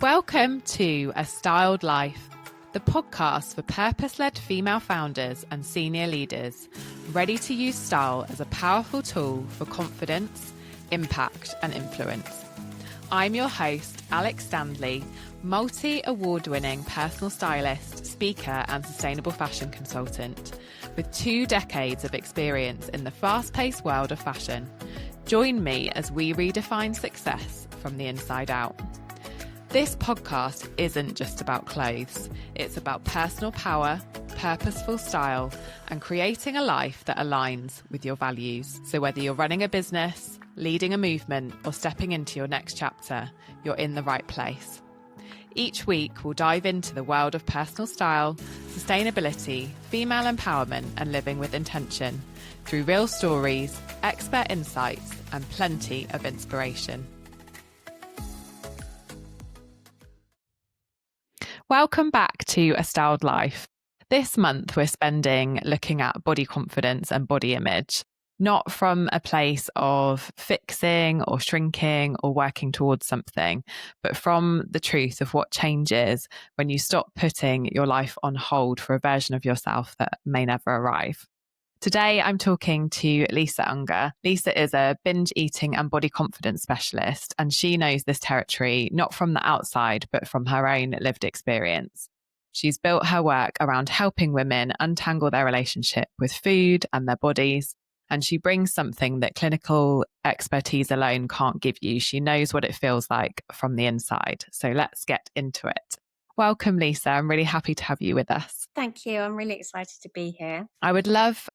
Welcome to A Styled Life, the podcast for purpose-led female founders and senior leaders ready to use style as a powerful tool for confidence, impact, and influence. I'm your host, Alex Standley, multi-award-winning personal stylist, speaker, and sustainable fashion consultant with 2 decades of experience in the fast-paced world of fashion. Join me as we redefine success from the inside out. This podcast isn't just about clothes. It's about personal power, purposeful style, and creating a life that aligns with your values. So whether you're running a business, leading a movement, or stepping into your next chapter, you're in the right place. Each week, we'll dive into the world of personal style, sustainability, female empowerment, and living with intention through real stories, expert insights, and plenty of inspiration. Welcome back to A Styled Life. This month we're spending looking at body confidence and body image, not from a place of fixing or shrinking or working towards something, but from the truth of what changes when you stop putting your life on hold for a version of yourself that may never arrive. Today, I'm talking to Lisa Unger. Lisa is a binge eating and body confidence specialist, and she knows this territory not from the outside, but from her own lived experience. She's built her work around helping women untangle their relationship with food and their bodies, and she brings something that clinical expertise alone can't give you. She knows what it feels like from the inside. So let's get into it. Welcome, Lisa. I'm really happy to have you with us. Thank you. I'm really excited to be here. I would love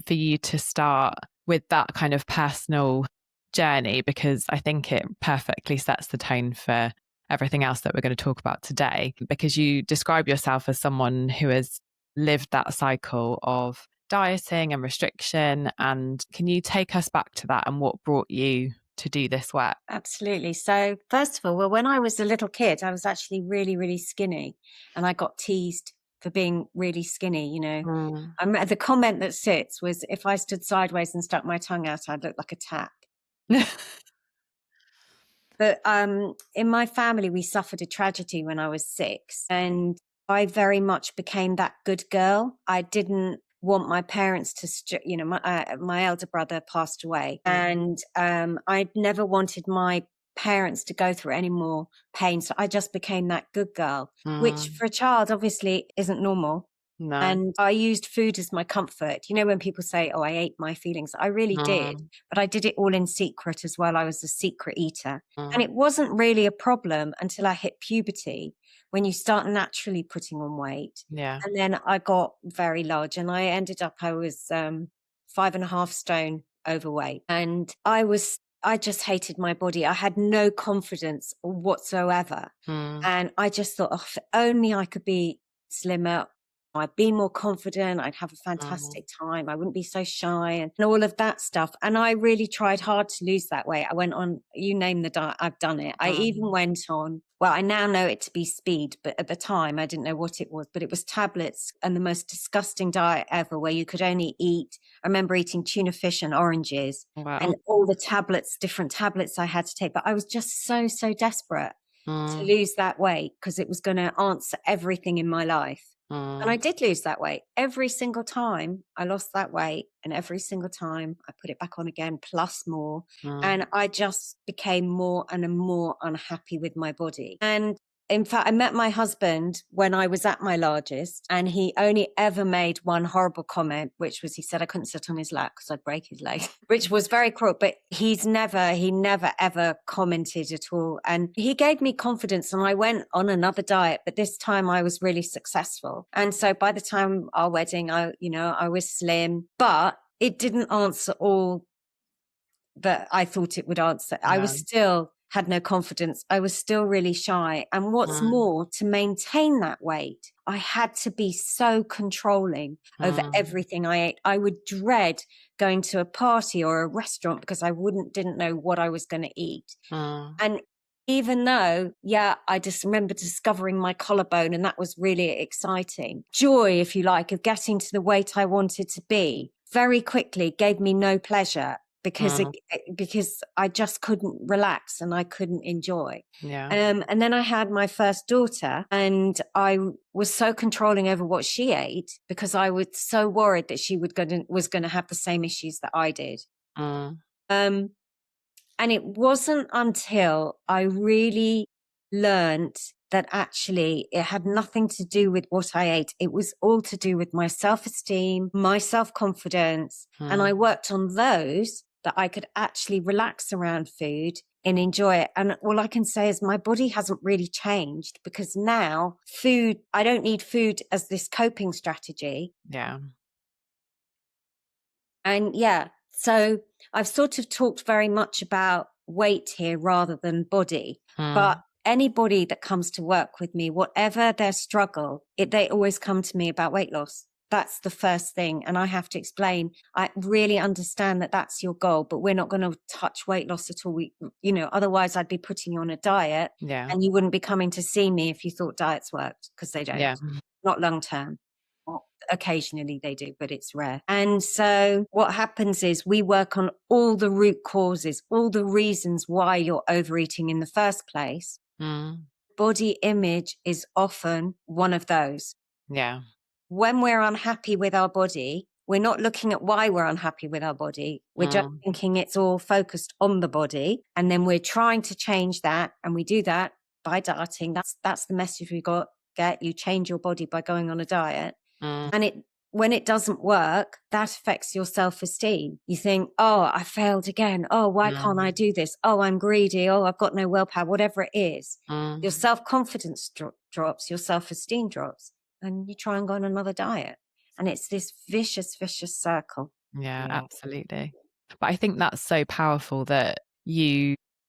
for you to start with that kind of personal journey, because I think it perfectly sets the tone for everything else that we're going to talk about today, because you describe yourself as someone who has lived that cycle of dieting and restriction. And can you take us back to that and what brought you to do this work? Absolutely. So first of all, when I was a little kid, I was actually really, really skinny, and I got teased for being really skinny, The comment that sits was, if I stood sideways and stuck my tongue out, I'd look like a tap. But in my family, we suffered a tragedy when I was 6, and I very much became that good girl. I didn't want my parents to, my elder brother passed away, and I never wanted my parents to go through any more pain. So I just became that good girl, which for a child obviously isn't normal. No. And I used food as my comfort. When people say, oh, I ate my feelings, I really did. But I did it all in secret as well. I was a secret eater. And it wasn't really a problem until I hit puberty, when you start naturally putting on weight. Yeah. And then I got very large, and I was 5.5 stone overweight. And I just hated my body. I had no confidence whatsoever. And I just thought, oh, if only I could be slimmer, I'd be more confident, I'd have a fantastic time, I wouldn't be so shy and all of that stuff. And I really tried hard to lose that weight. I went on, you name the diet, I've done it. I even went on, well, I now know it to be speed, but at the time I didn't know what it was, but it was tablets, and the most disgusting diet ever, where you could only eat, I remember eating tuna fish and oranges. Wow. And all the tablets, different tablets I had to take. But I was just so desperate to lose that weight, because it was going to answer everything in my life. And I did lose that weight. Every single time I lost that weight, and every single time I put it back on again, plus more. And I just became more and more unhappy with my body. And in fact, I met my husband when I was at my largest, and he only ever made one horrible comment, which was, he said I couldn't sit on his lap because I'd break his leg, which was very cruel. But he never ever commented at all. And he gave me confidence, and I went on another diet, but this time I was really successful. And so by the time our wedding, I was slim, but it didn't answer all that I thought it would answer. I was still had no confidence. I was still really shy. And what's more, to maintain that weight, I had to be so controlling over everything I ate. I would dread going to a party or a restaurant because I didn't know what I was going to eat. And even though, I just remember discovering my collarbone, and that was really exciting. Joy, if you like, of getting to the weight I wanted to be very quickly gave me no pleasure. because I just couldn't relax and I couldn't enjoy. And then I had my first daughter, and I was so controlling over what she ate because I was so worried that she was going to have the same issues that I did. And it wasn't until I really learned that actually it had nothing to do with what I ate. It was all to do with my self-esteem, my self-confidence. And I worked on those that I could actually relax around food and enjoy it. And all I can say is my body hasn't really changed, because now I don't need food as this coping strategy. And so I've sort of talked very much about weight here rather than body, but anybody that comes to work with me, whatever their struggle, they always come to me about weight loss. That's the first thing. And I have to explain, I really understand that that's your goal, but we're not going to touch weight loss at all. Otherwise I'd be putting you on a diet, and you wouldn't be coming to see me if you thought diets worked, because they don't. Not long term. Occasionally they do, but it's rare. And so what happens is we work on all the root causes, all the reasons why you're overeating in the first place. Body image is often one of those. When we're unhappy with our body, we're not looking at why we're unhappy with our body. We're just thinking it's all focused on the body. And then we're trying to change that. And we do that by dieting. That's the message we get. You change your body by going on a diet. And when it doesn't work, that affects your self-esteem. You think, oh, I failed again. Oh, why can't I do this? Oh, I'm greedy. Oh, I've got no willpower, whatever it is. Your self-confidence drops, your self-esteem drops, and you try and go on another diet. And it's this vicious circle. Yeah, absolutely. But I think that's so powerful that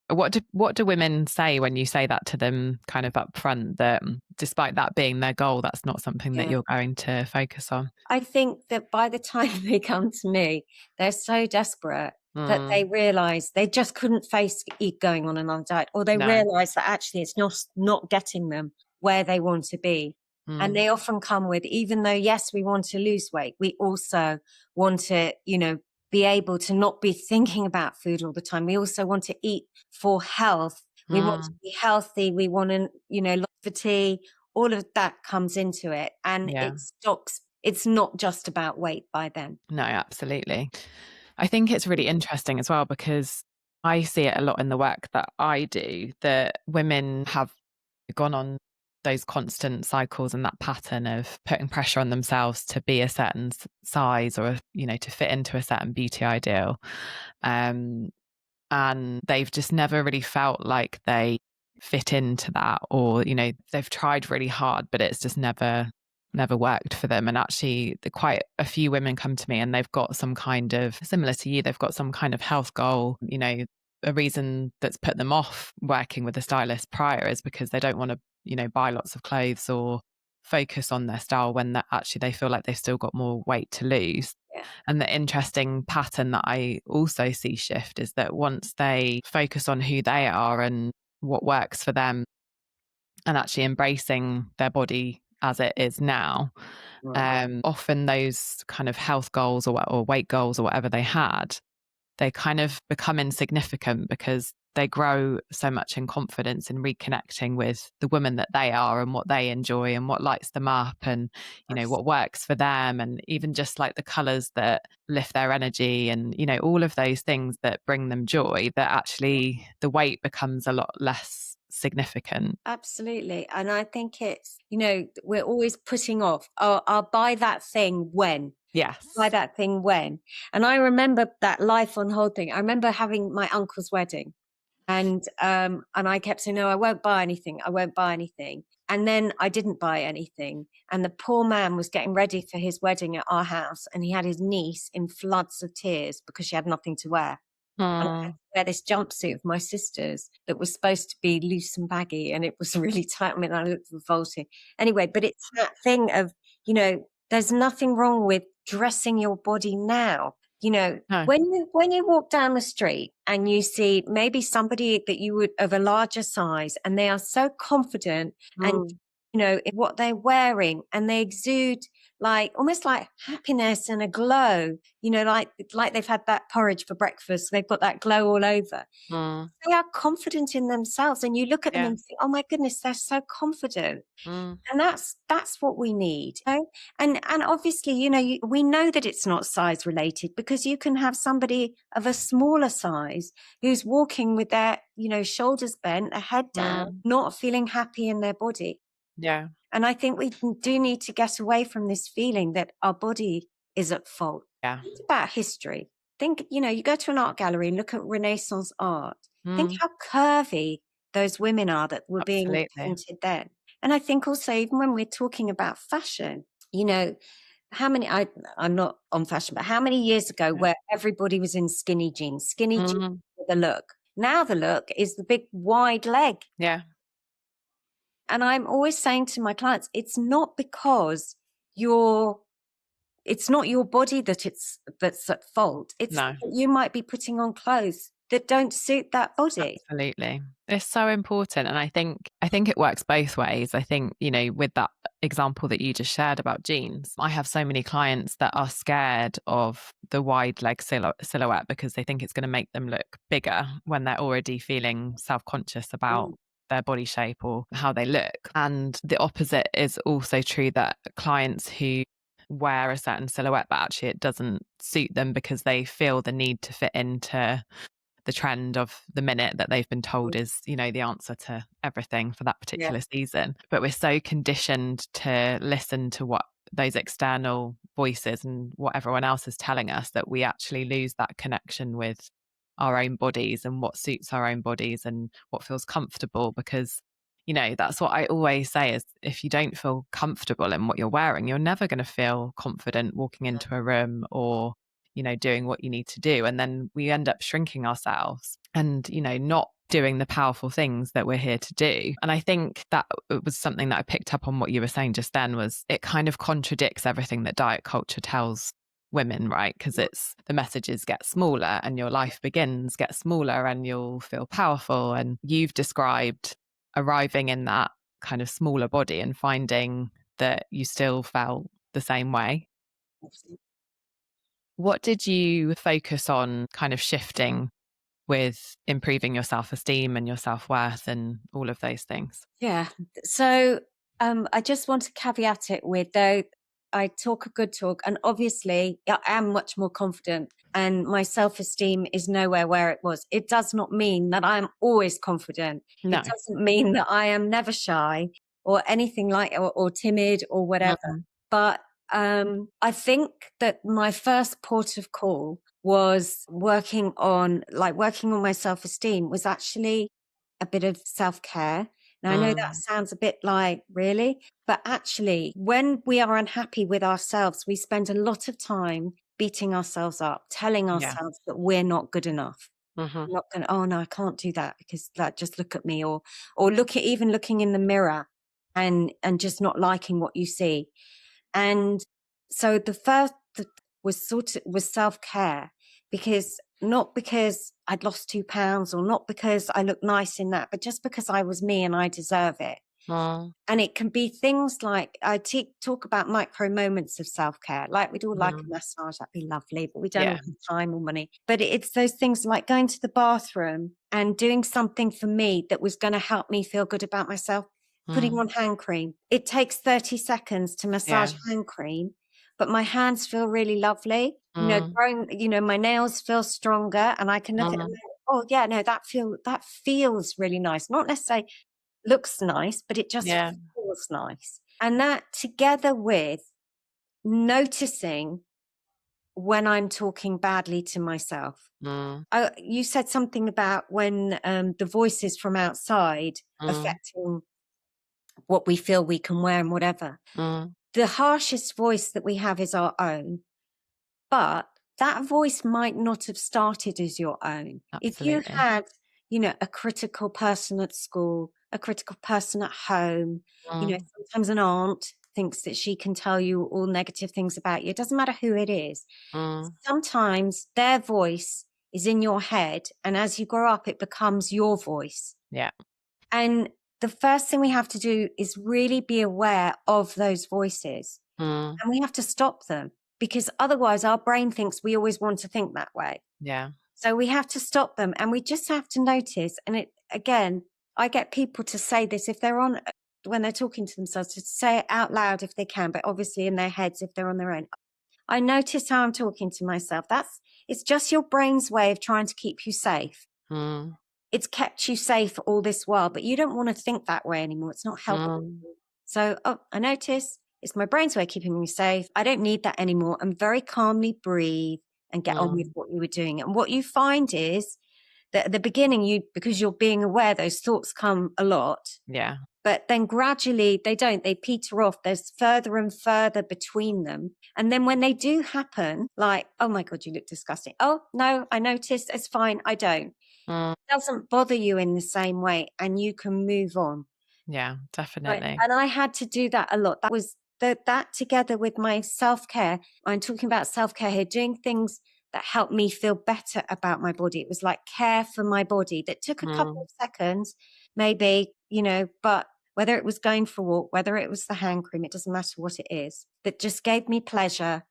what do women say when you say that to them kind of up front, that despite that being their goal, that's not something that you're going to focus on? I think that by the time they come to me, they're so desperate that they realize they just couldn't face going on another diet, or they realize that actually it's not getting them where they want to be. And they often come with, even though, yes, we want to lose weight, we also want to, be able to not be thinking about food all the time. We also want to eat for health. We want to be healthy. We want to, longevity. All of that comes into it. And it stops. It's not just about weight by then. No, absolutely. I think it's really interesting as well, because I see it a lot in the work that I do, that women have gone on those constant cycles and that pattern of putting pressure on themselves to be a certain size, or, to fit into a certain beauty ideal. And they've just never really felt like they fit into that, or, they've tried really hard, but it's just never worked for them. And actually quite a few women come to me and they've got some kind of, similar to you, they've got some kind of health goal. A reason that's put them off working with a stylist prior is because they don't want to buy lots of clothes or focus on their style, when that actually they feel like they've still got more weight to lose. And the interesting pattern that I also see shift is that once they focus on who they are and what works for them, and actually embracing their body as it is now, often those kind of health goals or weight goals or whatever they had, they kind of become insignificant, because they grow so much in confidence in reconnecting with the woman that they are and what they enjoy and what lights them up, and what works for them, and even just like the colors that lift their energy, and all of those things that bring them joy, that actually the weight becomes a lot less significant. Absolutely. And I think it's, we're always putting off, I'll buy that thing when. Yes. Buy that thing when. And I remember that life on hold thing. I remember having my uncle's wedding, and I kept saying, no, I won't buy anything. I won't buy anything. And then I didn't buy anything. And the poor man was getting ready for his wedding at our house, and he had his niece in floods of tears because she had nothing to wear. And I had to wear this jumpsuit of my sister's that was supposed to be loose and baggy, and it was really tight. I mean, I looked revolting. Anyway, but it's that thing of, there's nothing wrong with dressing your body now. No. When you walk down the street and you see maybe somebody that you would of a larger size, and they are so confident and what they're wearing, and they exude like almost like happiness and a glow, like they've had that porridge for breakfast. They've got that glow all over. They are confident in themselves, and you look at them and think, oh my goodness, they're so confident. And that's what we need. And obviously, we know that it's not size related, because you can have somebody of a smaller size who's walking with their, shoulders bent, their head down, not feeling happy in their body. Yeah. And I think we do need to get away from this feeling that our body is at fault. Yeah. Think about history. Think, you go to an art gallery and look at Renaissance art. Think how curvy those women are that were being painted then. And I think also, even when we're talking about fashion, how many, I'm not on fashion, but how many years ago where everybody was in skinny jeans with the look. Now the look is the big wide leg. Yeah. And I'm always saying to my clients, it's not because it's not your body that's at fault. It's that you might be putting on clothes that don't suit that body. Absolutely. It's so important. And I think it works both ways. I think, with that example that you just shared about jeans, I have so many clients that are scared of the wide leg silhouette because they think it's going to make them look bigger when they're already feeling self-conscious about their body shape or how they look. And the opposite is also true, that clients who wear a certain silhouette but actually it doesn't suit them because they feel the need to fit into the trend of the minute that they've been told is, the answer to everything for that particular season. But we're so conditioned to listen to what those external voices and what everyone else is telling us that we actually lose that connection with our own bodies and what suits our own bodies and what feels comfortable. Because, that's what I always say is, if you don't feel comfortable in what you're wearing, you're never going to feel confident walking into a room or doing what you need to do. And then we end up shrinking ourselves and, not doing the powerful things that we're here to do. And I think that it was something that I picked up on what you were saying just then, was it kind of contradicts everything that diet culture tells women, right? Because it's the messages get smaller and your life begins, get smaller and you'll feel powerful. And you've described arriving in that kind of smaller body and finding that you still felt the same way. What did you focus on kind of shifting with improving your self-esteem and your self-worth and all of those things? Yeah. So I just want to caveat it with, though, I talk a good talk, and obviously I am much more confident and my self-esteem is nowhere where it was. It does not mean that I'm always confident. No. It doesn't mean that I am never shy or anything like, or timid or whatever. But I think that my first port of call was working on my self-esteem was actually a bit of self-care. Now, I know that sounds a bit like, really? But actually, when we are unhappy with ourselves, we spend a lot of time beating ourselves up, telling ourselves that we're not good enough. I'm not going, oh no, I can't do that because just look at me, or even looking in the mirror and just not liking what you see. And so the first was self-care, because not because I'd lost 2 pounds or not because I look nice in that, but just because I was me and I deserve it. And it can be things like, I talk about micro moments of self-care, like we'd all like a massage, that'd be lovely, but we don't have time or money. But it's those things like going to the bathroom and doing something for me that was going to help me feel good about myself. Putting on hand cream. It takes 30 seconds to massage hand cream, but my hands feel really lovely. My nails feel stronger, and I can look at them. Oh yeah, no, that feels really nice. Not necessarily looks nice, but it just feels nice. And that, together with noticing when I'm talking badly to myself. You said something about when the voices from outside affecting what we feel we can wear and whatever. The harshest voice that we have is our own, but that voice might not have started as your own. Absolutely. If you had, a critical person at school, a critical person at home, sometimes an aunt thinks that she can tell you all negative things about you. It doesn't matter who it is. Sometimes their voice is in your head, and as you grow up, it becomes your voice. Yeah. And the first thing we have to do is really be aware of those voices. And we have to stop them, because otherwise our brain thinks we always want to think that way. Yeah. So we have to stop them, and we just have to notice. And it, again, I get people to say this if they're on, when they're talking to themselves, to say it out loud if they can, but obviously in their heads if they're on their own. I notice how I'm talking to myself. It's just your brain's way of trying to keep you safe. It's kept you safe all this while, but you don't want to think that way anymore. It's not helpful. So, I notice it's my brain's way of keeping me safe. I don't need that anymore. And very calmly breathe and get on with what you were doing. And what you find is that at the beginning, because you're being aware, those thoughts come a lot. Yeah. But then gradually they peter off. There's further and further between them. And then when they do happen, like, oh my God, you look disgusting. Oh no, I noticed. It's fine. I don't. It doesn't bother you in the same way, and you can move on. Yeah, definitely. Right? And I had to do that a lot. That was that together with my self-care. I'm talking about self-care here, doing things that helped me feel better about my body. It was like care for my body that took a couple of seconds, maybe, but whether it was going for a walk, whether it was the hand cream, it doesn't matter what it is, that just gave me pleasure.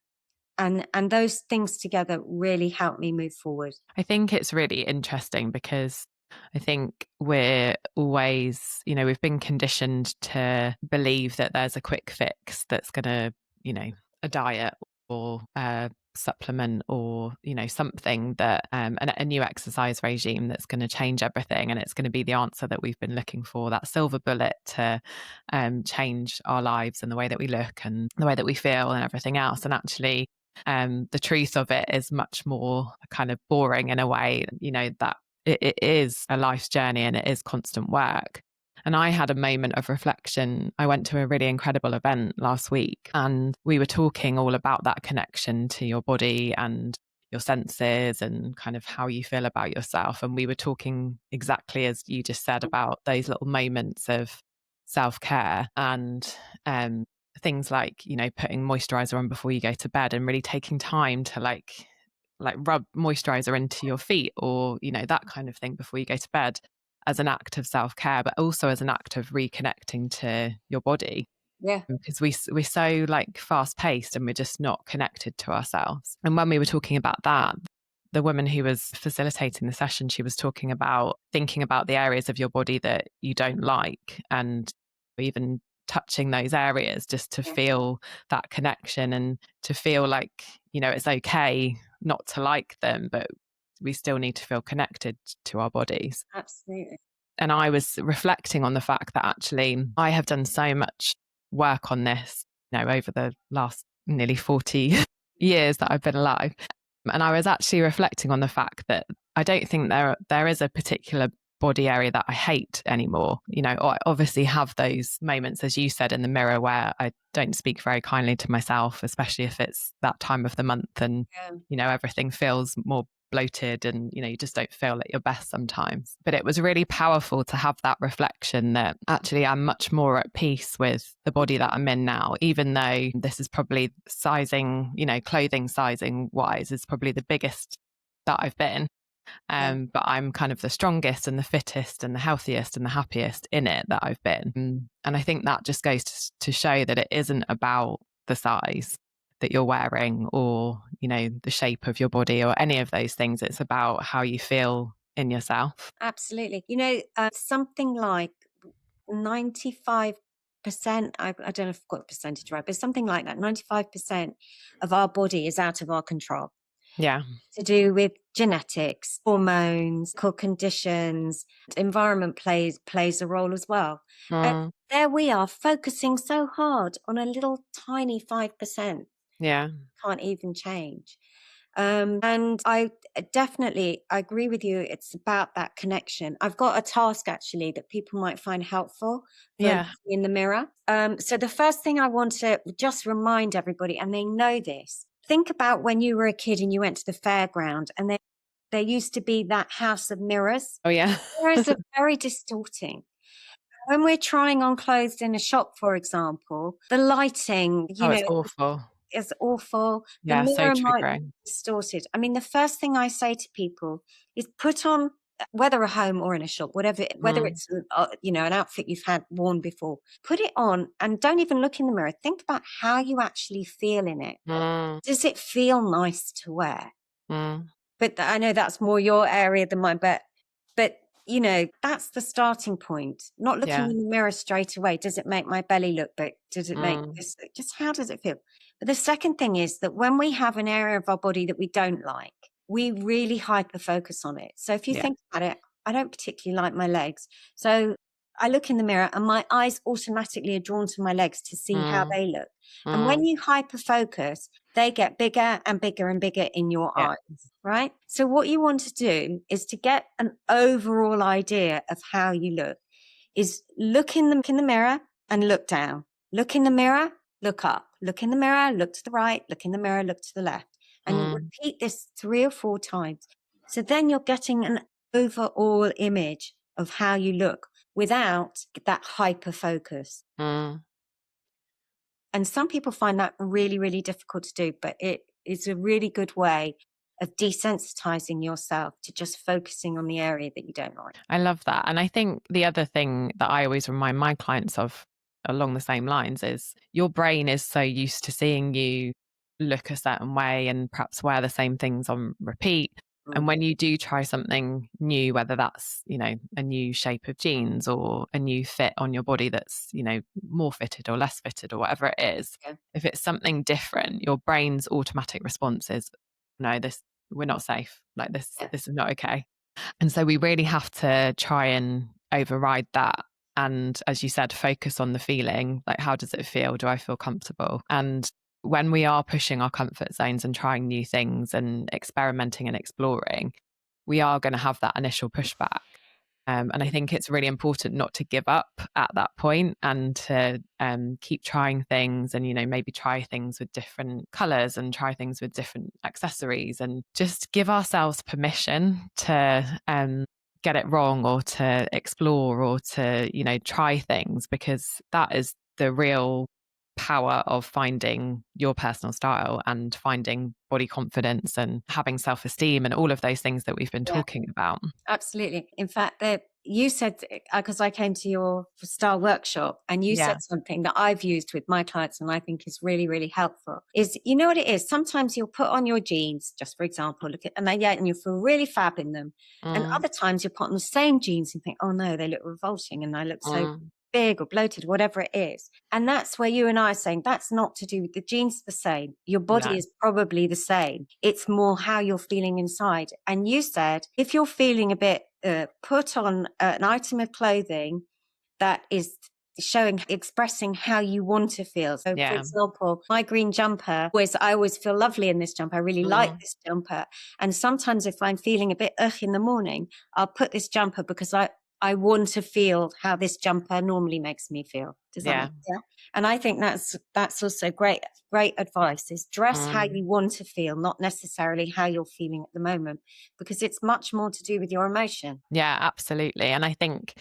And those things together really helped me move forward. I think it's really interesting because I think we're always, we've been conditioned to believe that there's a quick fix that's going to, a diet or a supplement or, something that, a new exercise regime that's going to change everything. And it's going to be the answer that we've been looking for, that silver bullet to change our lives and the way that we look and the way that we feel and everything else. And actually, the truth of it is much more kind of boring in a way, that it is a life's journey and it is constant work. And I had a moment of reflection. I went to a really incredible event last week and we were talking all about that connection to your body and your senses and kind of how you feel about yourself. And we were talking exactly as you just said about those little moments of self-care and things like, putting moisturizer on before you go to bed and really taking time to like rub moisturizer into your feet or, that kind of thing before you go to bed as an act of self-care, but also as an act of reconnecting to your body. Yeah. Because we're so like fast paced and we're just not connected to ourselves. And when we were talking about that, the woman who was facilitating the session, she was talking about thinking about the areas of your body that you don't like and even touching those areas just to feel that connection and to feel like, it's okay not to like them, but we still need to feel connected to our bodies. Absolutely. And I was reflecting on the fact that actually I have done so much work on this, over the last nearly 40 years that I've been alive. And I was actually reflecting on the fact that I don't think there is a particular body area that I hate anymore. I obviously have those moments, as you said, in the mirror where I don't speak very kindly to myself, especially if it's that time of the month and, everything feels more bloated and, you just don't feel at your best sometimes. But it was really powerful to have that reflection that actually I'm much more at peace with the body that I'm in now, even though this is probably sizing, clothing sizing wise is probably the biggest that I've been. But I'm kind of the strongest and the fittest and the healthiest and the happiest in it that I've been. And I think that just goes to show that it isn't about the size that you're wearing or, the shape of your body or any of those things. It's about how you feel in yourself. Absolutely. Something like 95%, I don't know if I've got the percentage right, but something like that, 95% of our body is out of our control. Yeah. To do with genetics, hormones, core conditions, environment plays a role as well. And there we are focusing so hard on a little tiny 5%. Yeah. Can't even change. And I definitely agree with you. It's about that connection. I've got a task actually that people might find helpful in the mirror. So the first thing I want to just remind everybody, and they know this, think about when you were a kid and you went to the fairground and there used to be that house of mirrors. Oh, yeah. Mirrors are very distorting. When we're trying on clothes in a shop, for example, the lighting, it's awful. It's awful. Yeah, the mirror so might triggering. be distorted. I mean, the first thing I say to people is put on whether a home or in a shop, whatever, whether it's, an outfit you've had worn before, put it on and don't even look in the mirror. Think about how you actually feel in it. Does it feel nice to wear? But I know that's more your area than mine, but that's the starting point. Not looking in the mirror straight away. Does it make my belly look big? Does it make this, just how does it feel? But the second thing is that when we have an area of our body that we don't like, we really hyper focus on it. So if you think about it, I don't particularly like my legs. So I look in the mirror and my eyes automatically are drawn to my legs to see how they look. And when you hyper focus, they get bigger and bigger and bigger in your eyes, right? So what you want to do is to get an overall idea of how you look, is look in the mirror and look down. Look in the mirror, look up. Look in the mirror, look to the right. Look in the mirror, look to the left. And repeat this 3 or 4 times. So then you're getting an overall image of how you look without that hyper focus. And some people find that really, really difficult to do, but it is a really good way of desensitizing yourself to just focusing on the area that you don't like. I love that. And I think the other thing that I always remind my clients of along the same lines is your brain is so used to seeing you look a certain way and perhaps wear the same things on repeat. And when you do try something new, whether that's, a new shape of jeans or a new fit on your body that's, more fitted or less fitted or whatever it is, if it's something different, your brain's automatic response is, no, we're not safe. Like this is not okay. And so we really have to try and override that. And as you said, focus on the feeling, like, how does it feel? Do I feel comfortable? And when we are pushing our comfort zones and trying new things and experimenting and exploring, we are going to have that initial pushback. And I think it's really important not to give up at that point and to keep trying things and, maybe try things with different colors and try things with different accessories and just give ourselves permission to get it wrong or to explore or to, try things, because that is the real power of finding your personal style and finding body confidence and having self-esteem and all of those things that we've been talking about. Absolutely. In fact, you said, because I came to your style workshop and you said something that I've used with my clients and I think is really, really helpful, is, you know what it is? Sometimes you'll put on your jeans, just for example, and you feel really fab in them. And other times you'll put on the same jeans and think, oh no, they look revolting and I look so big or bloated, whatever it is. And that's where you and I are saying that's not to do with the jeans the same. Your body is probably the same. It's more how you're feeling inside. And you said, if you're feeling a bit, put on an item of clothing that is expressing how you want to feel. So for example, my green jumper I always feel lovely in this jumper. I really like this jumper. And sometimes if I'm feeling a bit in the morning, I'll put this jumper because I want to feel how this jumper normally makes me feel. Does that make sense? And I think that's also great advice, is dress how you want to feel, not necessarily how you're feeling at the moment, because it's much more to do with your emotion. Yeah, absolutely. And I think,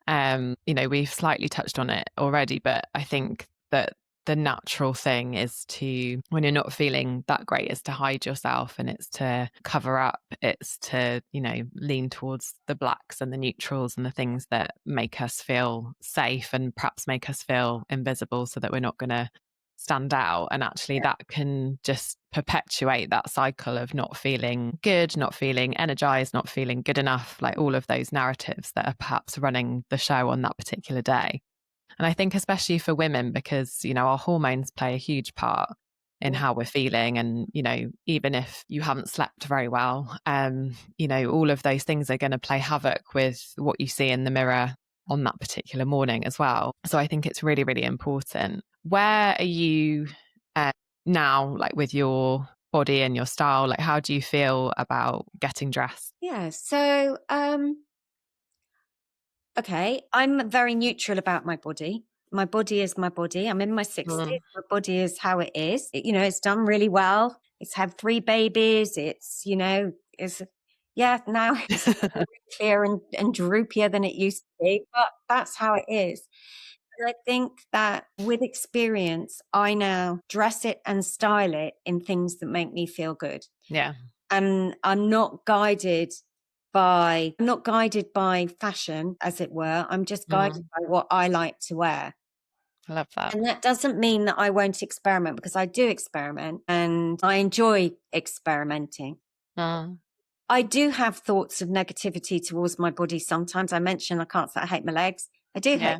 we've slightly touched on it already, but I think that the natural thing is to, when you're not feeling that great, is to hide yourself, and it's to cover up. It's to, lean towards the blacks and the neutrals and the things that make us feel safe and perhaps make us feel invisible so that we're not going to stand out. And actually that can just perpetuate that cycle of not feeling good, not feeling energized, not feeling good enough, like all of those narratives that are perhaps running the show on that particular day. And I think especially for women, because, our hormones play a huge part in how we're feeling. And, even if you haven't slept very well, all of those things are going to play havoc with what you see in the mirror on that particular morning as well. So I think it's really, really important. Where are you now, like with your body and your style? Like, how do you feel about getting dressed? Yeah. So, okay, I'm very neutral about my body. My body is my body. I'm in my 60s. My body is how it is. It's done really well. It's had 3 babies. It's, now it's clear and droopier than it used to be, but that's how it is. And I think that with experience, I now dress it and style it in things that make me feel good. Yeah. And I'm not guided I'm not guided by fashion, as it were. I'm just guided by what I like to wear. I love that. And that doesn't mean that I won't experiment, because I do experiment and I enjoy experimenting. I do have thoughts of negativity towards my body sometimes. I mentioned I can't say I hate my legs. I do hate,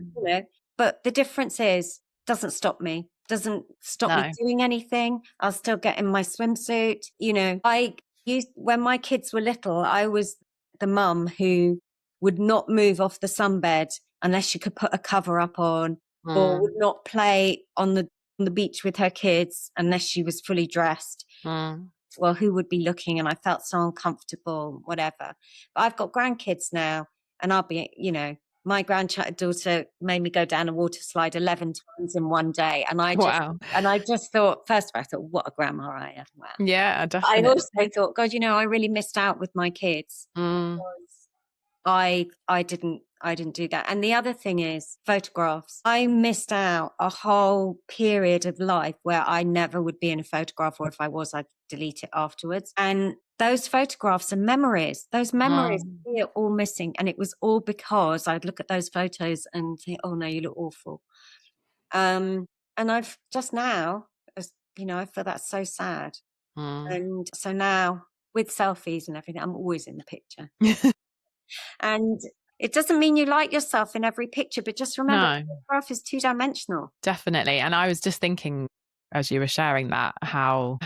but the difference is, doesn't stop me me doing anything. I'll still get in my swimsuit. When my kids were little, I was the mum who would not move off the sunbed unless she could put a cover up on, or would not play on the beach with her kids unless she was fully dressed. Well, who would be looking? And I felt so uncomfortable, whatever. But I've got grandkids now, and I'll be, my granddaughter made me go down a water slide 11 times in one day. And I just thought, first of all, I thought, what a grandma I am. Wow. Yeah, definitely. I also thought, God, I really missed out with my kids. I didn't do that. And the other thing is photographs. I missed out a whole period of life where I never would be in a photograph, or if I was, I'd delete it afterwards. And those photographs are memories. Those memories are all missing. And it was all because I'd look at those photos and think, oh no, you look awful. And I've just now, I feel that's so sad. And so now, with selfies and everything, I'm always in the picture. And it doesn't mean you like yourself in every picture, but just remember, the photograph is two-dimensional. Definitely. And I was just thinking, as you were sharing that, how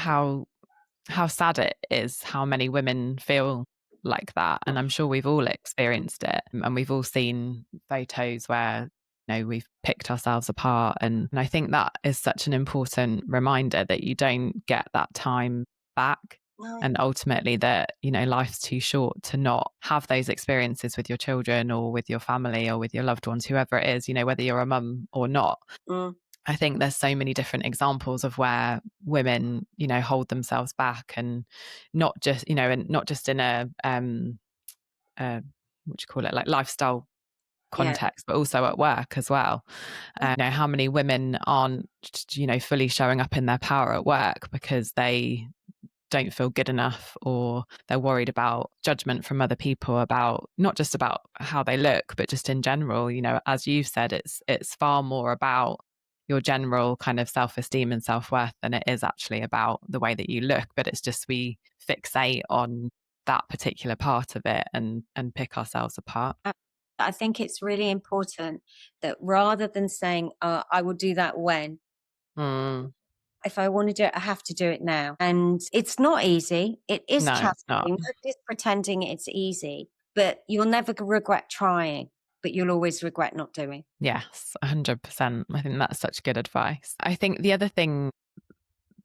sad it is, how many women feel like that. And I'm sure we've all experienced it. And we've all seen photos where, we've picked ourselves apart. And I think that is such an important reminder that you don't get that time back. And ultimately that, life's too short to not have those experiences with your children or with your family or with your loved ones, whoever it is, whether you're a mum or not. I think there's so many different examples of where women, hold themselves back, and not just, and not just in a, like lifestyle context, but also at work as well. How many women aren't, fully showing up in their power at work because they don't feel good enough, or they're worried about judgment from other people, about not just about how they look, but just in general. As you've said, it's far more about your general kind of self-esteem and self-worth than it is actually about the way that you look. But it's just we fixate on that particular part of it and pick ourselves apart. I think it's really important that rather than saying, I will do that when, if I want to do it, I have to do it now. And it's not easy. It is challenging. Nobody's pretending it's easy, but you'll never regret trying, but you'll always regret not doing. Yes, 100%. I think that's such good advice. I think the other thing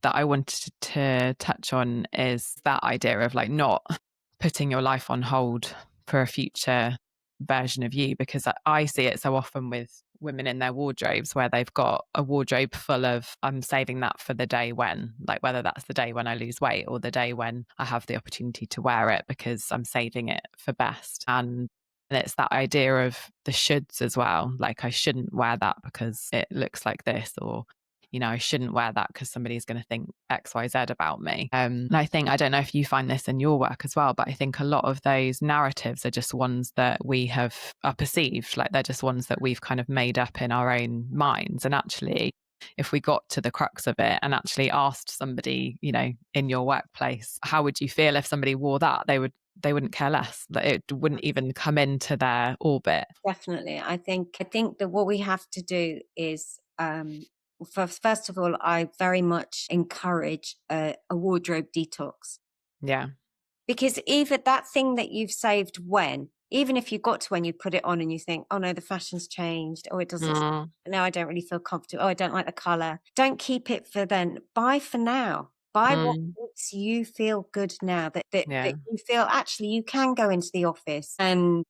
that I wanted to touch on is that idea of like not putting your life on hold for a future version of you, because I see it so often with women in their wardrobes where they've got a wardrobe full of, I'm saving that for the day when, like whether that's the day when I lose weight or the day when I have the opportunity to wear it, because I'm saving it for best. And it's that idea of the shoulds as well. Like I shouldn't wear that because it looks like this, or I shouldn't wear that because somebody's going to think X, Y, Z about me. And I think, I don't know if you find this in your work as well, but I think a lot of those narratives are just ones that we are perceived, like they're just ones that we've kind of made up in our own minds. And actually, if we got to the crux of it and actually asked somebody, in your workplace, how would you feel if somebody wore that? They wouldn't care less. That it wouldn't even come into their orbit. Definitely. I think that what we have to do is, first of all, I very much encourage a wardrobe detox. Yeah. Because even that thing that you've saved even if you got to when you put it on and you think, oh no, the fashion's changed, or it doesn't, no, I don't really feel comfortable, oh, I don't like the colour. Don't keep it for then. Buy for now. Buy what makes you feel good now, that you feel actually you can go into the office and,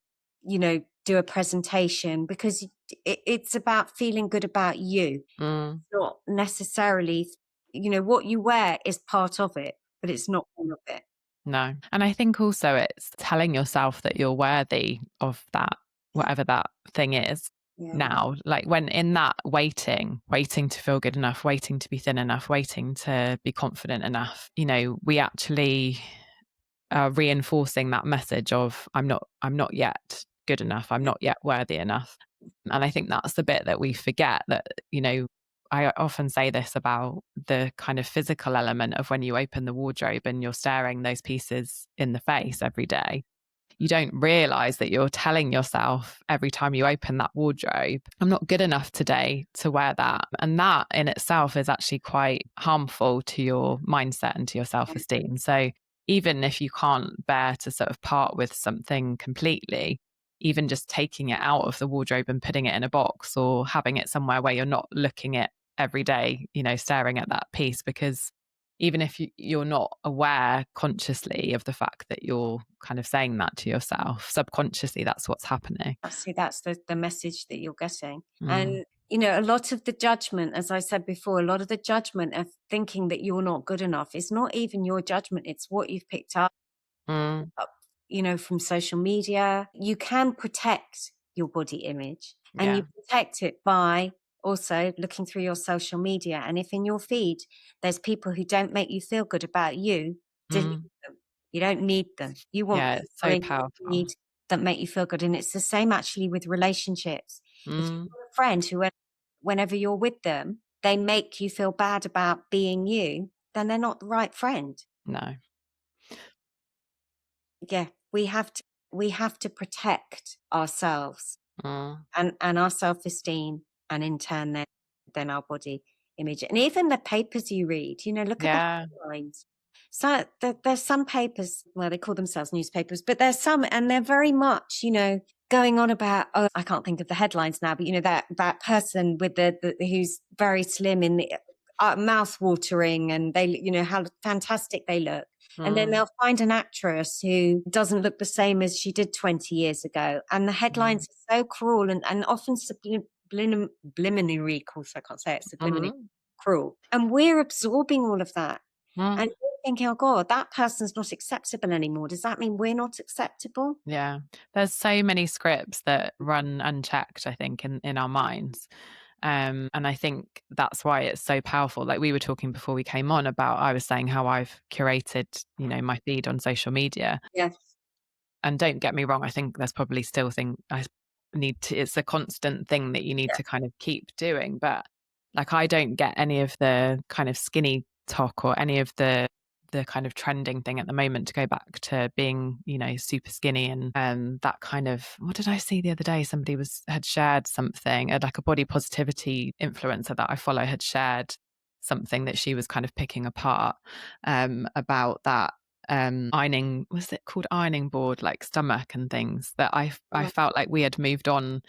do a presentation, because it's about feeling good about you. It's not necessarily, what you wear is part of it, but it's not all of it. No. And I think also it's telling yourself that you're worthy of that, whatever that thing is. Now, like when in that waiting to feel good enough, waiting to be thin enough, waiting to be confident enough, we actually reinforcing that message of I'm not yet good enough, I'm not yet worthy enough. And I think that's the bit that we forget, that, I often say this about the kind of physical element of when you open the wardrobe and you're staring those pieces in the face every day. You don't realize that you're telling yourself every time you open that wardrobe, I'm not good enough today to wear that. And that in itself is actually quite harmful to your mindset and to your self-esteem. So even if you can't bear to sort of part with something completely, even just taking it out of the wardrobe and putting it in a box, or having it somewhere where you're not looking at every day, staring at that piece, because even if you're not aware consciously of the fact that you're kind of saying that to yourself, subconsciously, that's what's happening. See, that's the message that you're getting. Mm. And, a lot of the judgment, as I said before, a lot of the judgment of thinking that you're not good enough is not even your judgment. It's what you've picked up, Mm. from social media. You can protect your body image, and Yeah. you protect it by also looking through your social media. And if in your feed there's people who don't make you feel good about you, delete Mm. them. You don't need them. You want Yeah, people it's so in your powerful. feed that make you feel good. And it's the same actually with relationships. If you've Mm. got a friend who, whenever you're with them, they make you feel bad about being you, then they're not the right friend. No. Yeah, we have to protect ourselves Mm. and our self-esteem, and in turn then our body image. And even the papers you read, look at the Yeah. headlines. So there's some papers, well, they call themselves newspapers, but there's some, and they're very much, going on about, oh, I can't think of the headlines now, but that person with the who's very slim in the mouth watering, and they, how fantastic they look. And then Mm. they'll find an actress who doesn't look the same as she did 20 years ago. And the Mm. headlines are so cruel and often subliminary, course I can't say it, subliminary Mm. cruel. And we're absorbing all of that. Mm. And we're thinking, oh God, that person's not acceptable anymore. Does that mean we're not acceptable? Yeah. There's so many scripts that run unchecked, I think, in our minds. And I think that's why it's so powerful. Like we were talking before we came on about, I was saying how I've curated, my feed on social media. Yeah. And don't get me wrong, I think there's probably still it's a constant thing that you need Yeah. to kind of keep doing. But like, I don't get any of the kind of skinny talk or any of the kind of trending thing at the moment to go back to being, super skinny. And that kind of, what did I see the other day? Somebody had shared something, like a body positivity influencer that I follow had shared something that she was kind of picking apart about that ironing, was it called ironing board, like stomach and things, that I felt like we had moved on,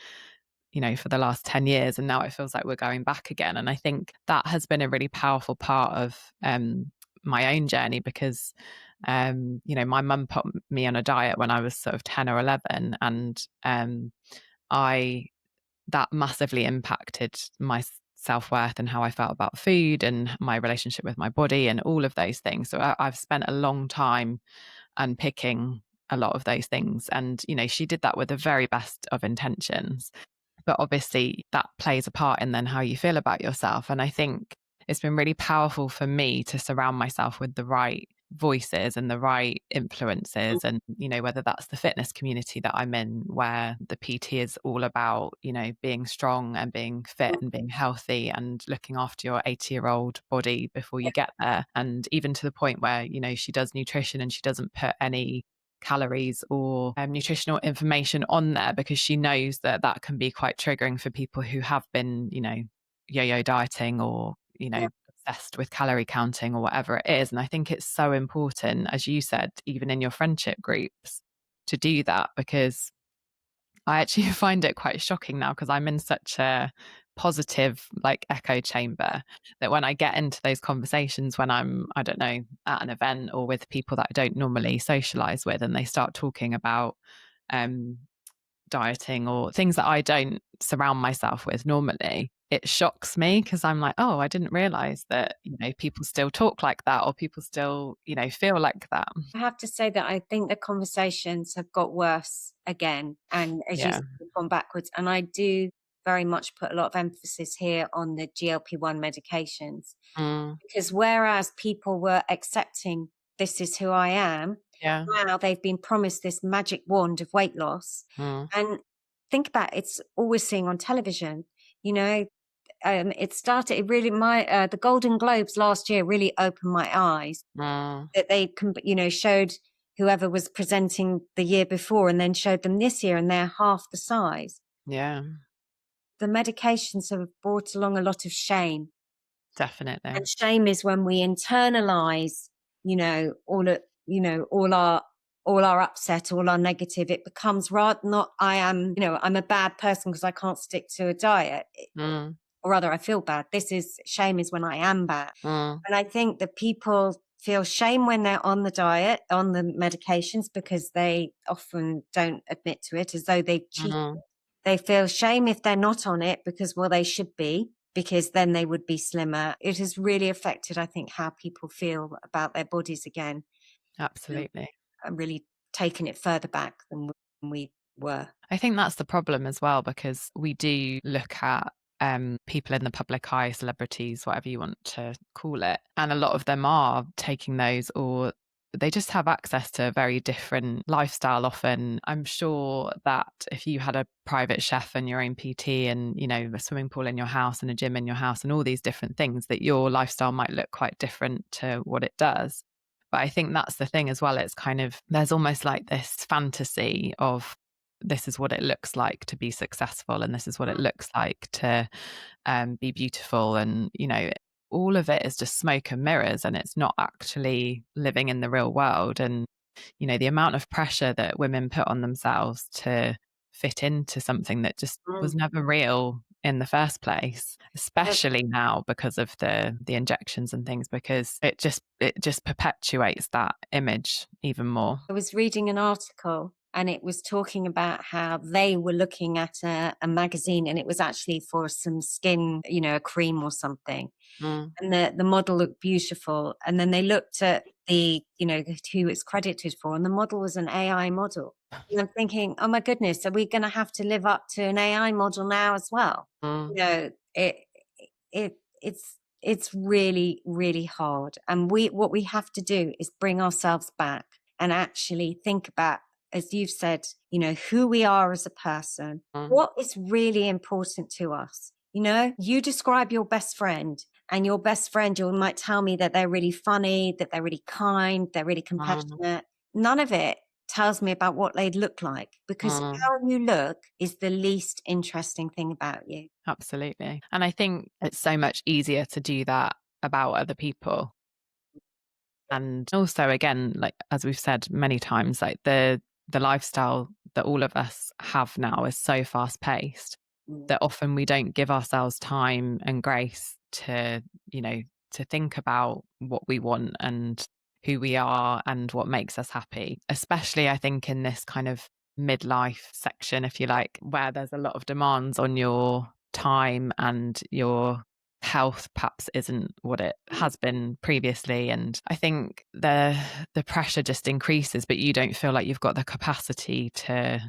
for the last 10 years, and now it feels like we're going back again. And I think that has been a really powerful part of my own journey, because my mum put me on a diet when I was sort of 10 or 11, and I that massively impacted my self-worth and how I felt about food and my relationship with my body and all of those things. So I've spent a long time unpicking a lot of those things. And, she did that with the very best of intentions. But obviously that plays a part in then how you feel about yourself. And I think it's been really powerful for me to surround myself with the right voices and the right influences. And, whether that's the fitness community that I'm in, where the PT is all about, being strong and being fit and being healthy and looking after your 80-year-old body before you get there. And even to the point where, she does nutrition and she doesn't put any calories or nutritional information on there, because she knows that that can be quite triggering for people who have been, yo-yo dieting or, obsessed with calorie counting or whatever it is. And I think it's so important, as you said, even in your friendship groups, to do that, because I actually find it quite shocking now, because I'm in such a positive, like, echo chamber, that when I get into those conversations, when I'm, I don't know, at an event or with people that I don't normally socialize with, and they start talking about um, dieting or things that I don't surround myself with normally, it shocks me, because I'm like, oh, I didn't realize that, people still talk like that, or people still, feel like that. I have to say that I think the conversations have got worse again. And as you Yeah. said, they've gone backwards. And I do very much put a lot of emphasis here on the GLP-1 medications, Mm. because whereas people were accepting, this is who I am, Yeah. now they've been promised this magic wand of weight loss. And think about it, it's all we're seeing on television. You know, it really, the Golden Globes last year really opened my eyes that they, showed whoever was presenting the year before and then showed them this year and they're half the size. Yeah. The medications have brought along a lot of shame. Definitely. And shame is when we internalize, all our upset, all our negative. It becomes rather not, I'm a bad person because I can't stick to a diet. Or rather, I feel bad. Shame is when I am bad. And I think that people feel shame when they're on the diet, on the medications, because they often don't admit to it, as though they've cheated. They feel shame if they're not on it because, well, they should be, because then they would be slimmer. It has really affected, I think, how people feel about their bodies again. Absolutely. And really taken it further back than we were. I think that's the problem as well, because we do look at people in the public eye, celebrities, whatever you want to call it. And a lot of them are taking those, or they just have access to a very different lifestyle often. I'm sure that if you had a private chef and your own PT and, a swimming pool in your house and a gym in your house and all these different things, that your lifestyle might look quite different to what it does. But I think that's the thing as well. It's kind of, there's almost like this fantasy of, this is what it looks like to be successful, and this is what it looks like to be beautiful. And, all of it is just smoke and mirrors, and it's not actually living in the real world. And, the amount of pressure that women put on themselves to fit into something that just was never real in the first place, especially now because of the injections and things, because it just perpetuates that image even more. I was reading an article and it was talking about how they were looking at a magazine, and it was actually for some skin, a cream or something. And the model looked beautiful. And then they looked at the, who it's credited for, and the model was an AI model. And I'm thinking, oh my goodness, are we going to have to live up to an AI model now as well? It's really, really hard. And what we have to do is bring ourselves back and actually think about, as you've said, who we are as a person, what is really important to us. You describe your best friend, and your best friend, you might tell me that they're really funny, that they're really kind, they're really compassionate. None of it tells me about what they'd look like, because how you look is the least interesting thing about you. Absolutely. And I think it's so much easier to do that about other people. And also, again, like as we've said many times, like the lifestyle that all of us have now is so fast paced that often we don't give ourselves time and grace to, to think about what we want and who we are and what makes us happy, especially I think in this kind of midlife section, if you like, where there's a lot of demands on your time and your health perhaps isn't what it has been previously. And I think the pressure just increases, but you don't feel like you've got the capacity to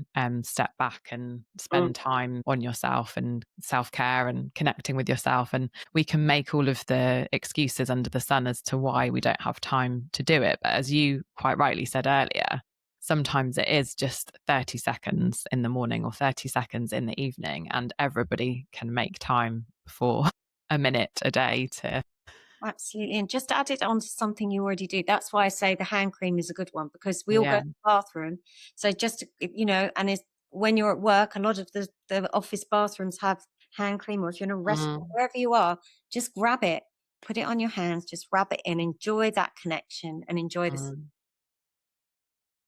step back and spend time on yourself and self-care and connecting with yourself. And we can make all of the excuses under the sun as to why we don't have time to do it. But as you quite rightly said earlier, sometimes it is just 30 seconds in the morning or 30 seconds in the evening, and everybody can make time for a minute a day to. Absolutely. And just add it on to something you already do. That's why I say the hand cream is a good one, because we all go to the bathroom. So just, and when you're at work, a lot of the office bathrooms have hand cream, or if you're in a restaurant, wherever you are, just grab it, put it on your hands, just rub it in, enjoy that connection and enjoy the.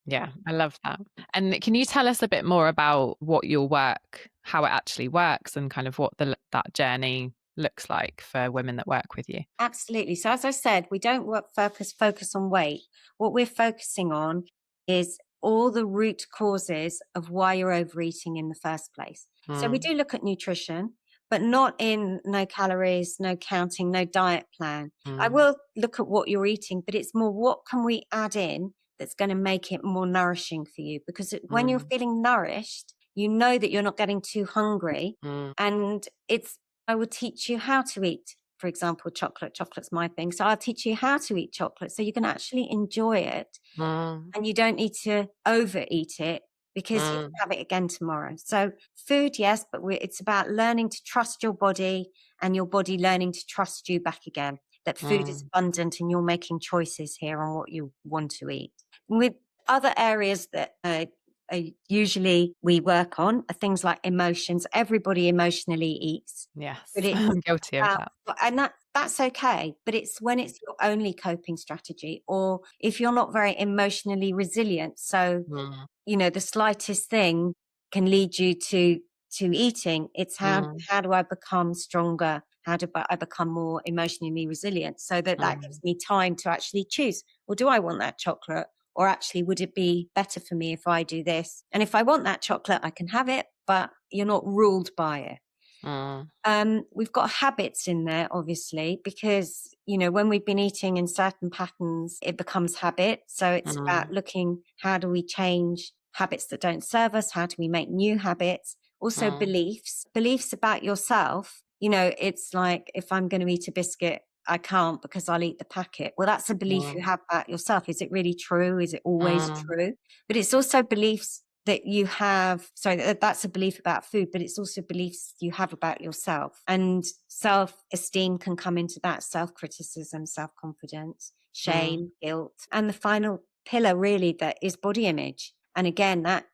Yeah, I love that. And can you tell us a bit more about what your work, how it actually works, and kind of what that journey looks like for women that work with you? Absolutely. So as I said, we don't focus on weight. What we're focusing on is all the root causes of why you're overeating in the first place. So we do look at nutrition, but not in no calories, no counting, no diet plan. I will look at what you're eating, but it's more what can we add in that's going to make it more nourishing for you? Because when you're feeling nourished, you know that you're not getting too hungry. And I will teach you how to eat for example, chocolate's my thing. So I'll teach you how to eat chocolate so you can actually enjoy it. And you don't need to overeat it because you can have it again tomorrow. So food, yes, but it's about learning to trust your body and your body learning to trust you back again, that food is abundant and you're making choices here on what you want to eat. With other areas that usually we work on are things like emotions. Everybody emotionally eats. Yes, But it's I'm guilty of that. And that's okay. But it's when it's your only coping strategy, or if you're not very emotionally resilient. So, the slightest thing can lead you to eating. It's how do I become stronger? How do I become more emotionally resilient? So that gives me time to actually choose, well, do I want that chocolate? Or actually, would it be better for me if I do this? And if I want that chocolate, I can have it, but you're not ruled by it. We've got habits in there, obviously, because, when we've been eating in certain patterns, it becomes habit. So it's about looking, how do we change habits that don't serve us? How do we make new habits? Also beliefs about yourself. It's like, if I'm going to eat a biscuit, I can't because I'll eat the packet. Well, that's a belief you have about yourself. Is it really true? Is it always true? But it's also beliefs that you have. Sorry, that's a belief about food, but it's also beliefs you have about yourself. And self-esteem can come into that, self-criticism, self-confidence, shame, guilt. And the final pillar really that is body image. And again, that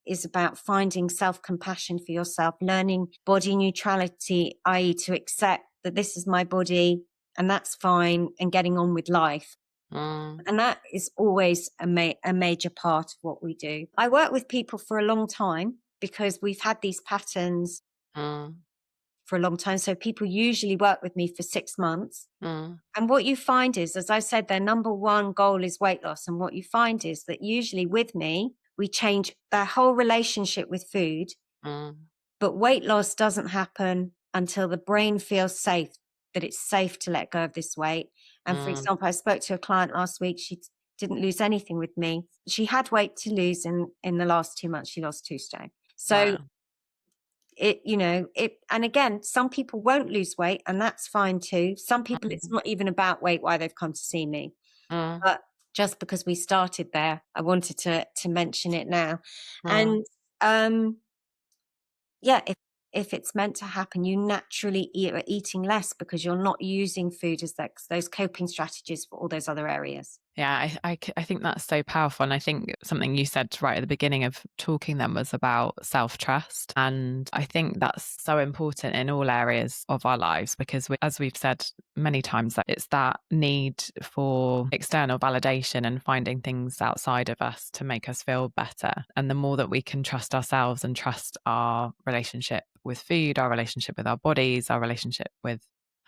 is about finding self-compassion for yourself, learning body neutrality, i.e. to accept that this is my body and that's fine, and getting on with life. And that is always a major part of what we do. I work with people for a long time because we've had these patterns for a long time. So people usually work with me for 6 months. And what you find is, as I said, their number one goal is weight loss. And what you find is that usually with me, we change their whole relationship with food. But weight loss doesn't happen until the brain feels safe, that it's safe to let go of this weight. And for example, I spoke to a client last week. She didn't lose anything with me. She had weight to lose in the last 2 months. She lost 2 stone. So and again, some people won't lose weight and that's fine too. Some people, it's not even about weight, why they've come to see me. But just because we started there, I wanted to mention it now. And if it's meant to happen, you naturally are eating less because you're not using food as those coping strategies for all those other areas. Yeah, I think that's so powerful. And I think something you said right at the beginning of talking then was about self-trust. And I think that's so important in all areas of our lives because as we've said many times, that it's that need for external validation and finding things outside of us to make us feel better. And the more that we can trust ourselves and trust our relationship with food, our relationship with our bodies, our relationship with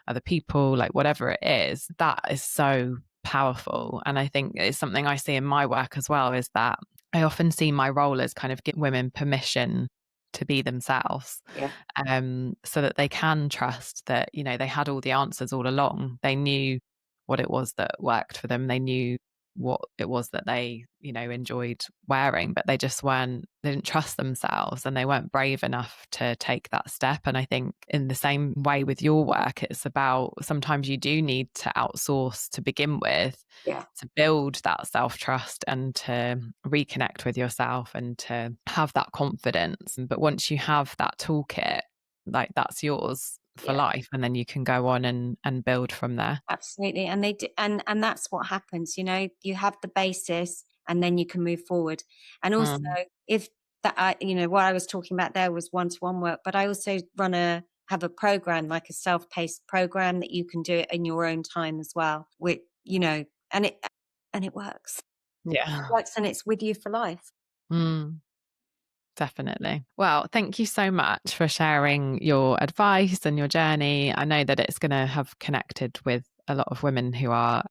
other people, like whatever it is, that is so powerful. And I think it's something I see in my work as well, is that I often see my role as kind of give women permission to be themselves, so that they can trust that, they had all the answers all along. They knew what it was that worked for them. They knew what it was that they, enjoyed wearing, but they didn't trust themselves and they weren't brave enough to take that step. And I think in the same way with your work, it's about sometimes you do need to outsource to begin with, to build that self-trust and to reconnect with yourself and to have that confidence. But once you have that toolkit, like that's yours for life, and then you can go on and build from there. Absolutely. And they do, and that's what happens, you have the basis and then you can move forward. And also if that, what I was talking about there was one-to-one work, but I also have a program, like a self-paced program that you can do it in your own time as well, with, and it works. Yeah. It works and it's with you for life. Definitely. Well, thank you so much for sharing your advice and your journey. I know that it's going to have connected with a lot of women who are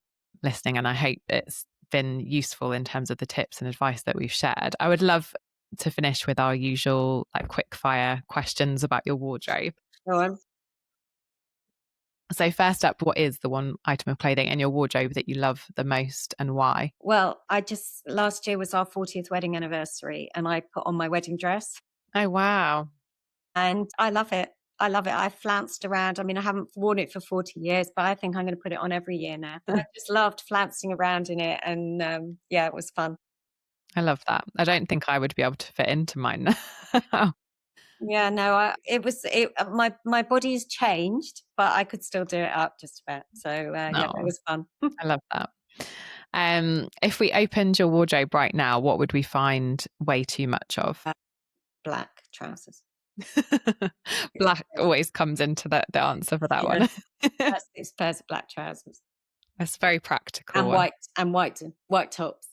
listening, and I hope it's been useful in terms of the tips and advice that we've shared. I would love to finish with our usual quick fire questions about your wardrobe. Go on. So first up, what is the one item of clothing in your wardrobe that you love the most and why? Well, last year was our 40th wedding anniversary and I put on my wedding dress. Oh, wow. And I love it. I love it. I flounced around. I mean, I haven't worn it for 40 years, but I think I'm going to put it on every year now. I just loved flouncing around in it. And it was fun. I love that. I don't think I would be able to fit into mine now. Yeah, no, my body's changed, but I could still do it up just about. So it was fun. I love that. If we opened your wardrobe right now, what would we find way too much of? Black trousers. Black always comes into the answer for that one. That's 6 pairs of black trousers. That's very practical. And white tops.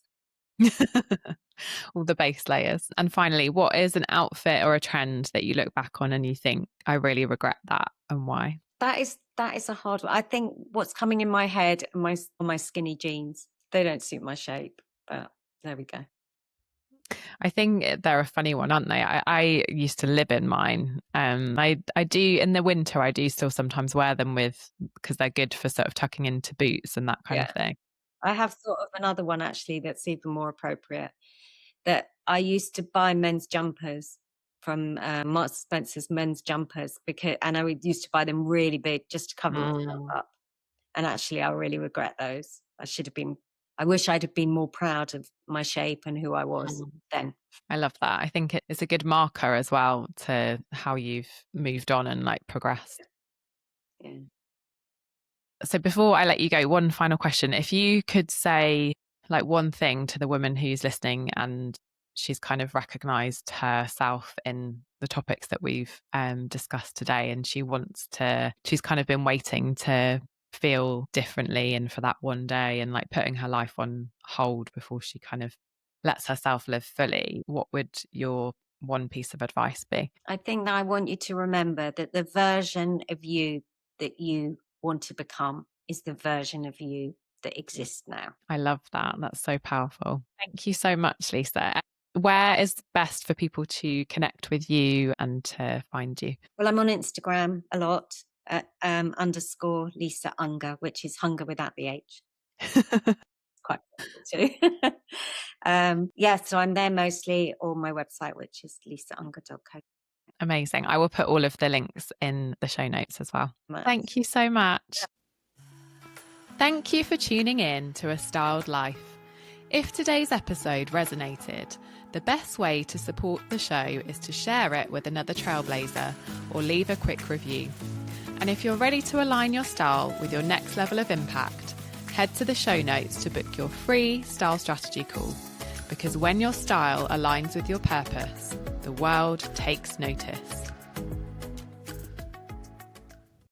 All the base layers. And finally, what is an outfit or a trend that you look back on and you think, I really regret that, and why? That is a hard one. I think what's coming in my head are my skinny jeans. They don't suit my shape, but there we go. I think they're a funny one, aren't they? I used to live in mine. I do in the winter. I do still sometimes wear them because they're good for sort of tucking into boots and that kind of thing. I have sort of another one actually that's even more appropriate. That I used to buy men's jumpers from Marks & Spencer's men's jumpers and I used to buy them really big just to cover myself up. And actually, I really regret those. I wish I'd have been more proud of my shape and who I was then. I love that. I think it's a good marker as well to how you've moved on and like progressed. Yeah. So before I let you go, one final question. If you could say like one thing to the woman who's listening and she's kind of recognized herself in the topics that we've discussed today, and she's kind of been waiting to feel differently and for that one day and like putting her life on hold before she kind of lets herself live fully, what would your one piece of advice be? I think that I want you to remember that the version of you that you want to become is the version of you that exists now. I love that. That's so powerful. Thank you so much, Lisa. Where is best for people to connect with you and to find you? Well, I'm on Instagram a lot at _ Lisa Unger, which is hunger without the H. Quite too. So I'm there mostly, or my website, which is lisaunger.co. Amazing. I will put all of the links in the show notes as well. Thank you so much. Thank you for tuning in to A Styled Life. If today's episode resonated, the best way to support the show is to share it with another trailblazer or leave a quick review. And if you're ready to align your style with your next level of impact, head to the show notes to book your free style strategy call. Because when your style aligns with your purpose, the world takes notice.